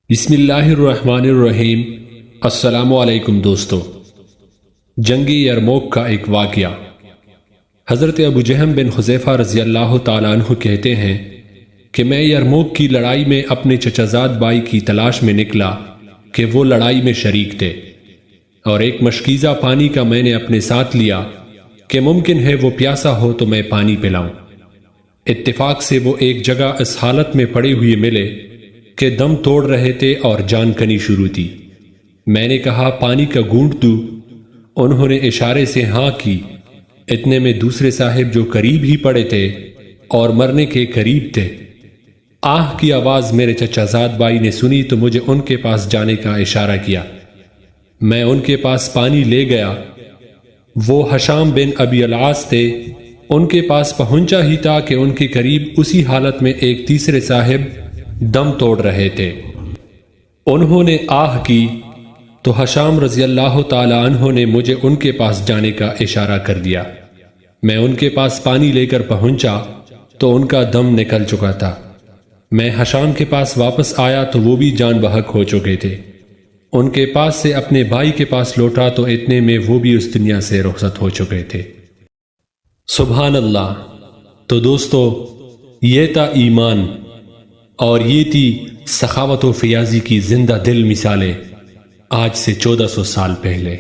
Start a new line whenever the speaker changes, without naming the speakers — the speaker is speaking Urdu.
بسم اللہ الرحمن الرحیم۔ السلام علیکم دوستو۔ جنگ یرموک کا ایک واقعہ۔ حضرت ابو جہم بن حذیفہ رضی اللہ تعالیٰ عنہ کہتے ہیں کہ میں یرموک کی لڑائی میں اپنے چچا زاد بھائی کی تلاش میں نکلا کہ وہ لڑائی میں شریک تھے، اور ایک مشکیزہ پانی کا میں نے اپنے ساتھ لیا کہ ممکن ہے وہ پیاسا ہو تو میں پانی پلاؤں۔ اتفاق سے وہ ایک جگہ اس حالت میں پڑے ہوئے ملے کہ دم توڑ رہے تھے اور جان کنی شروع تھی۔ میں نے کہا پانی کا گھونٹ دوں؟ انہوں نے اشارے سے ہاں کی۔ اتنے میں دوسرے صاحب جو قریب ہی پڑے تھے اور مرنے کے قریب تھے، آہ کی آواز میرے چچا زاد بھائی نے سنی تو مجھے ان کے پاس جانے کا اشارہ کیا۔ میں ان کے پاس پانی لے گیا۔ وہ حشام بن ابی العاص تھے۔ ان کے پاس پہنچا ہی تھا کہ ان کے قریب اسی حالت میں ایک تیسرے صاحب دم توڑ رہے تھے۔ انہوں نے آہ کی تو حشام رضی اللہ تعالی عنہ نے مجھے ان کے پاس جانے کا اشارہ کر دیا۔ میں ان کے پاس پانی لے کر پہنچا تو ان کا دم نکل چکا تھا۔ میں حشام کے پاس واپس آیا تو وہ بھی جان بحق ہو چکے تھے۔ ان کے پاس سے اپنے بھائی کے پاس لوٹا تو اتنے میں وہ بھی اس دنیا سے رخصت ہو چکے تھے۔ سبحان اللہ۔ تو دوستو، یہ تھا ایمان، اور یہ تھی سخاوت و فیاضی کی زندہ دل مثالیں آج سے 1400 سال پہلے۔